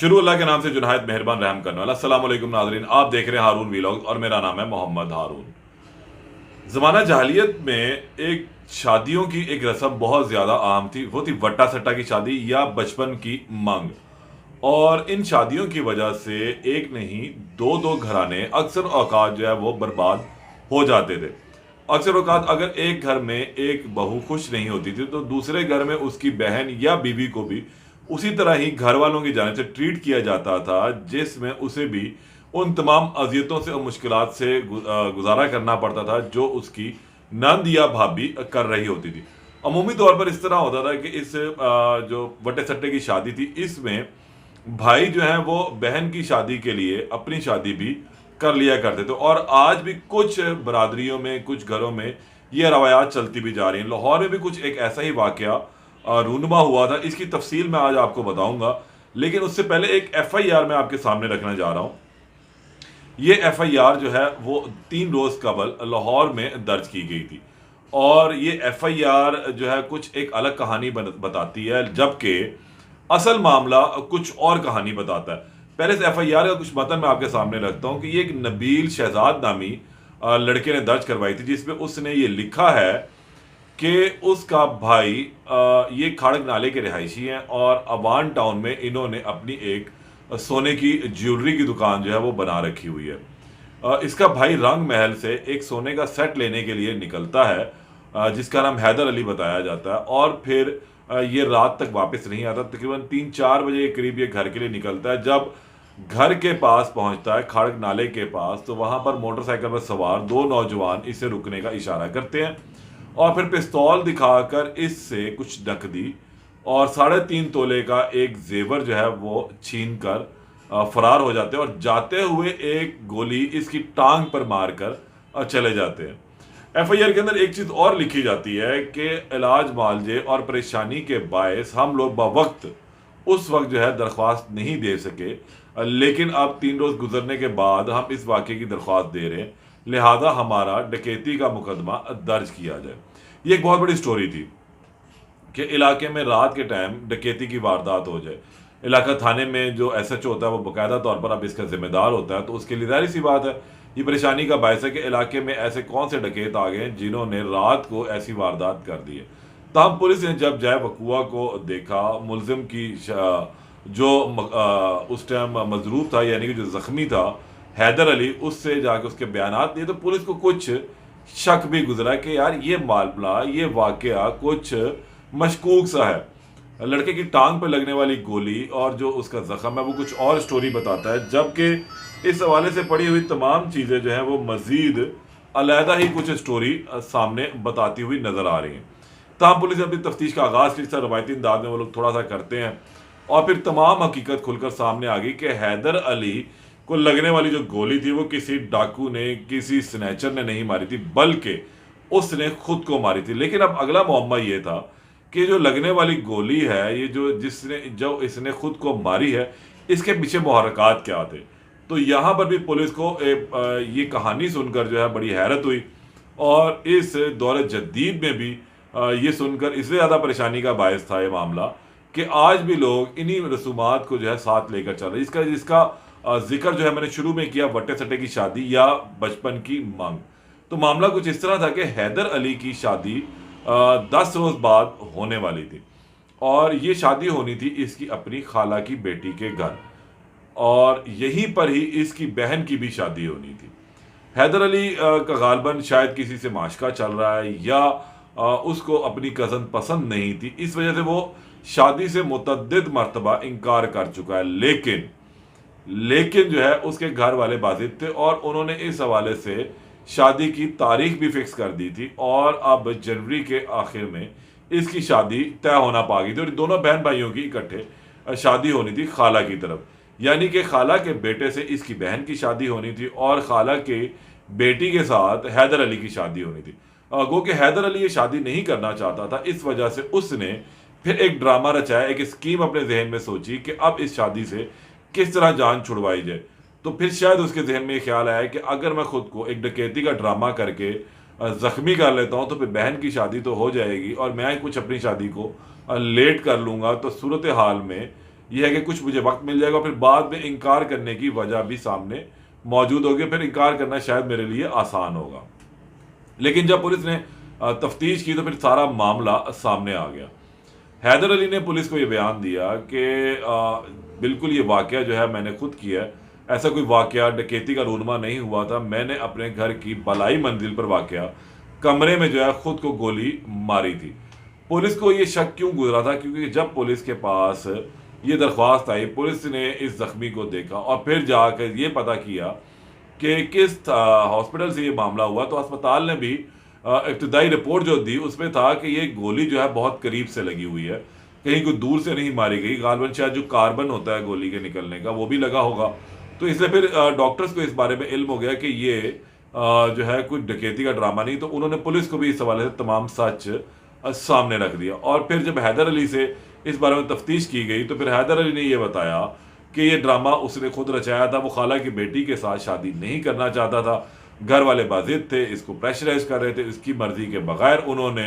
शुरू अल्लाह के नाम से जो निहायत मेहरबान रहम करने वाला। अस्सलाम वालेकुम नाज़रीन, आप देख रहे हैं हारून वीलॉग और मेरा नाम है मोहम्मद हारून। ज़माना जहालियत में एक शादियों की एक रस्म बहुत ज़्यादा आम थी, वो थी वट्टा सट्टा की शादी या बचपन की मांग। और इन शादियों की वजह से एक नहीं दो दो घराने अक्सर औकात जो है वो बर्बाद हो जाते थे। अक्सर औकात अगर एक घर में एक बहू खुश नहीं होती थी तो दूसरे घर में उसकी बहन या बीवी को भी उसी तरह ही घर वालों की जाने से ट्रीट किया जाता था, जिसमें उसे भी उन तमाम अजियतों से और मुश्किलात से गुजारा करना पड़ता था जो उसकी नंद या भाभी कर रही होती थी। अमूमी तौर पर इस तरह होता था कि इस जो वट्टे सट्टे की शादी थी, इसमें भाई जो है वो बहन की शादी के लिए अपनी शादी भी कर लिया करते थे। और आज भी कुछ बरादरियों में, कुछ घरों में ये रवायात चलती भी जा रही हैं। लाहौर में भी कुछ एक ऐसा ही वाकया रूनुमा हुआ था, इसकी तफसील मैं आज आपको बताऊंगा। लेकिन उससे पहले एक एफआईआर मैं आपके सामने रखना जा रहा हूं। ये एफआईआर जो है वो 3 रोज कबल लाहौर में दर्ज की गई थी। और ये एफआईआर जो है कुछ एक अलग कहानी बताती है, जबकि असल मामला कुछ और कहानी बताता है। पहले इस एफआईआर का कुछ मतन मैं आपके सामने रखता हूं कि ये एक नबील शहजाद नामी लड़के ने दर्ज करवाई थी, जिसमें उसने ये लिखा है कि उसका भाई ये खड़क नाले के रिहायशी हैं और अवान टाउन में इन्होंने अपनी एक सोने की ज्वेलरी की दुकान जो है वो बना रखी हुई है। इसका भाई रंग महल से एक सोने का सेट लेने के लिए निकलता है, जिसका नाम हैदर अली बताया जाता है। और फिर ये रात तक वापस नहीं आता। तकरीबन 3-4 बजे के करीब ये घर के लिए निकलता है। जब घर के पास पहुंचता है, खड़क नाले के पास, तो वहां पर मोटरसाइकिल पर सवार 2 नौजवान इसे रुकने का इशारा करते हैं और फिर पिस्तौल दिखाकर इससे कुछ नकदी और 3.5 तोले का एक जेवर जो है वो छीन कर फरार हो जाते हैं और जाते हुए एक गोली इसकी टांग पर मारकर चले जाते हैं। एफआईआर के अंदर एक चीज और लिखी जाती है कि इलाज मालजे और परेशानी के बायस हम लोग बवक्त उस वक्त जो है दरख्वास्त नहीं दे सके, लेकिन अब 3 रोज गुजरने के बाद हम इस वाक़े की दरख्वास्त दे रहे हैं, लिहाजा हमारा डकैती का मुकदमा दर्ज किया जाए। ये एक बहुत बड़ी स्टोरी थी कि इलाके में रात के टाइम डकैती की वारदात हो जाए। इलाका थाने में जो एसएचओ होता है वो बाकायदा तौर पर अब इसका जिम्मेदार होता है, तो उसके लिए जाहिर सी बात है ये परेशानी का बायस है कि इलाके में ऐसे कौन से डकैत आ गए हैं जिन्होंने रात को ऐसी वारदात कर दी है। तब पुलिस ने जब जाए वकुआ को देखा, मुलजिम की जो उस टाइम मजरूब था यानी कि जो जख्मी था हैदर अली, उससे जाके उसके बयानात दिए, तो पुलिस को कुछ शक भी गुजरा कि यार ये मामला, ये वाकया कुछ मशकूक सा है। लड़के की टांग पे लगने वाली गोली और जो उसका जख्म है वो कुछ और स्टोरी बताता है, जबकि इस हवाले से पड़ी हुई तमाम चीज़ें जो हैं वो मजीद अलहदा ही कुछ स्टोरी सामने बताती हुई नजर आ रही हैं। तमाम पुलिस ने अपनी तफ्तीश का आगाज़ किया, रवायती अंदाज में वो लोग थोड़ा सा करते हैं और फिर तमाम हकीकत खुलकर सामने आ गई कि हैदर अली को लगने वाली जो गोली थी वो किसी डाकू ने, किसी स्नैचर ने नहीं मारी थी, बल्कि उसने खुद को मारी थी। लेकिन अब अगला मुअम्मा ये था कि जो लगने वाली गोली है, ये जो इसने खुद को मारी है, इसके पीछे मुहर्रकात क्या थे। तो यहाँ पर भी पुलिस को ये कहानी सुनकर जो है बड़ी हैरत हुई और इस दौर जदीद में भी ये सुनकर इससे ज़्यादा परेशानी का बायस था ये मामला कि आज भी लोग इन्हीं रसूमात को जो है साथ लेकर चल रहे हैं। जिसका जिक्र जो है मैंने शुरू में किया, वट्टे सट्टे की शादी या बचपन की मांग। तो मामला कुछ इस तरह था कि हैदर अली की शादी 10 रोज बाद होने वाली थी और ये शादी होनी थी इसकी अपनी खाला की बेटी के घर, और यहीं पर ही इसकी बहन की भी शादी होनी थी। हैदर अली का गालबन शायद किसी से माशका चल रहा है या उसको अपनी कज़न पसंद नहीं थी, इस वजह से वो शादी से मुतअद्दिद मर्तबा इनकार कर चुका है। लेकिन जो है उसके घर वाले बाजिद थे और उन्होंने इस हवाले से शादी की तारीख भी फिक्स कर दी थी और अब जनवरी के आखिर में इसकी शादी तय होना पा गई थी और दोनों बहन भाइयों की इकट्ठे शादी होनी थी खाला की तरफ। यानी कि खाला के बेटे से इसकी बहन की शादी होनी थी और खाला के बेटी के साथ हैदर अली की शादी होनी थी। गो कि हैदर अली ये शादी नहीं करना चाहता था, इस वजह से उसने फिर एक ड्रामा रचाया, एक स्कीम अपने जहन में सोची कि अब इस शादी से किस तरह जान छुड़वाई जाए। तो फिर शायद उसके जहन में ये ख्याल आया कि अगर मैं खुद को एक डकैती का ड्रामा करके जख्मी कर लेता हूँ तो फिर बहन की शादी तो हो जाएगी और मैं कुछ अपनी शादी को लेट कर लूँगा, तो सूरत हाल में यह है कि कुछ मुझे वक्त मिल जाएगा, फिर बाद में इनकार करने की वजह भी सामने मौजूद होगी, फिर इनकार करना शायद मेरे लिए आसान होगा। लेकिन जब पुलिस ने तफ्तीश की तो फिर सारा मामला सामने आ गया। हैदर अली ने पुलिस को ये बयान दिया कि बिल्कुल ये वाकया जो है मैंने खुद किया है, ऐसा कोई वाकया डकैती का रूनमा नहीं हुआ था, मैंने अपने घर की बलाई मंजिल पर वाकया कमरे में जो है खुद को गोली मारी थी। पुलिस को ये शक क्यों गुजरा था? क्योंकि जब पुलिस के पास ये दरख्वास्त आई, पुलिस ने इस जख्मी को देखा और फिर जाकर ये पता किया कि किस हॉस्पिटल से ये मामला हुआ, तो अस्पताल ने भी इब्तदाई रिपोर्ट जो दी उसमें था कि ये गोली जो है बहुत करीब से लगी हुई है, कहीं कोई दूर से नहीं मारी गई। गालबन शायद जो कार्बन होता है गोली के निकलने का वो भी लगा होगा। तो इसलिए फिर डॉक्टर्स को इस बारे में इल्म हो गया कि ये जो है कोई डकैती का ड्रामा नहीं, तो उन्होंने पुलिस को भी इस हवाले से तमाम सच सामने रख दिया। और फिर जब हैदर अली से इस बारे में तफ्तीश की गई तो फिर हैदर अली ने यह बताया कि ये ड्रामा उसने खुद रचाया था। वो खाला की बेटी के साथ शादी नहीं करना चाहता था, घर वाले बाजिद थे, इसको प्रेशराइज कर रहे थे, इसकी मर्जी के बगैर उन्होंने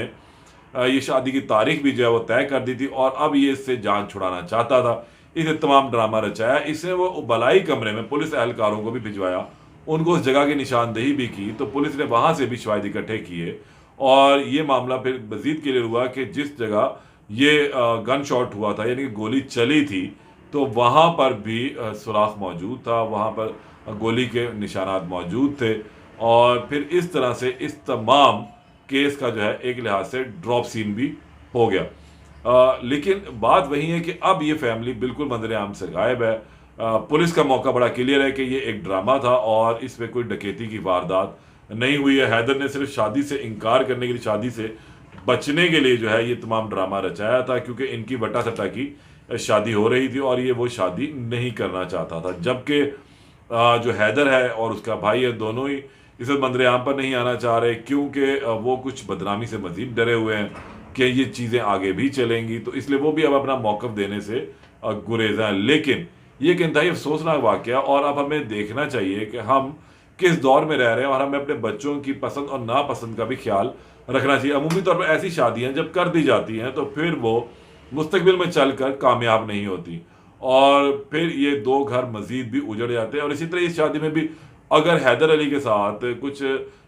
ये शादी की तारीख भी जो है वो तय कर दी थी और अब ये इससे जान छुड़ाना चाहता था। इसे तमाम ड्रामा रचाया। इसने वो बलाई कमरे में पुलिस एहलकारों को भी भिजवाया, उनको उस जगह की निशानदेही भी की, तो पुलिस ने वहां से भी शवाहिद इकट्ठे किए और ये मामला फिर मजीद क्लियर हुआ कि जिस जगह ये गन शॉट हुआ था यानी कि गोली चली थी तो वहां पर भी सुराख मौजूद था, वहां पर गोली के निशानात मौजूद थे। और फिर इस तरह से इस तमाम केस का जो है एक लिहाज से ड्रॉप सीन भी हो गया। लेकिन बात वही है कि अब ये फैमिली बिल्कुल मंजर आम से गायब है। पुलिस का मौका बड़ा क्लियर है कि ये एक ड्रामा था और इसमें कोई डकैती की वारदात नहीं हुई है। हैदर ने सिर्फ शादी से इनकार करने के लिए, शादी से बचने के लिए जो है ये तमाम ड्रामा रचाया था, क्योंकि इनकी बटा सटा की शादी हो रही थी और ये वो शादी नहीं करना चाहता था। जबकि जो हैदर है और उसका भाई है, दोनों ही इस मंजर आम पर नहीं आना चाह रहे, क्योंकि वो कुछ बदनामी से मजीद डरे हुए हैं कि ये चीज़ें आगे भी चलेंगी, तो इसलिए वो भी अब अपना मौक़िफ़ देने से गुरेज हैं। लेकिन ये एक इंतहाई अफसोसनाक वाक़या और अब हमें देखना चाहिए कि हम किस दौर में रह रहे हैं और हमें अपने बच्चों की पसंद और नापसंद का भी ख्याल रखना चाहिए। अमूमी तौर पर ऐसी शादियाँ जब कर दी जाती हैं तो फिर वो मुस्तकबिल में चलकर कामयाब नहीं होती और फिर ये दो घर मजीद भी उजड़ जाते हैं। और इसी तरह इस शादी में भी अगर हैदर अली के साथ कुछ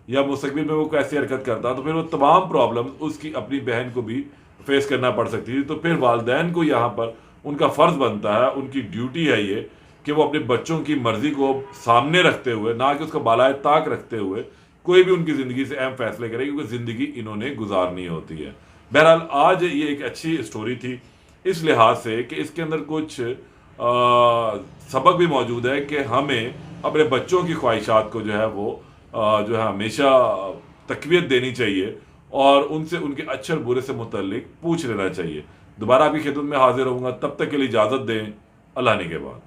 या मुस्तकबिल में वो कैसी हरकत करता तो फिर वो तमाम प्रॉब्लम उसकी अपनी बहन को भी फेस करना पड़ सकती थी। तो फिर वालिदैन को यहाँ पर उनका फ़र्ज़ बनता है, उनकी ड्यूटी है ये कि वो अपने बच्चों की मर्ज़ी को सामने रखते हुए, ना कि उसका बालाए ताक रखते हुए कोई भी उनकी ज़िंदगी से अहम फैसले करे, क्योंकि ज़िंदगी इन्होंने गुजारनी होती है। बहरहाल आज ये एक अच्छी स्टोरी थी इस लिहाज से कि इसके अंदर कुछ सबक भी मौजूद है कि हमें अपने बच्चों की ख्वाहिशात को जो है वो जो है हमेशा तक़वियत देनी चाहिए और उनसे उनके अच्छे और बुरे से मुतल्लिक पूछ लेना चाहिए। दोबारा आपकी खिदमत में हाजिर होऊंगा, तब तक के लिए इजाज़त दें। अल्लाह ने के बाद।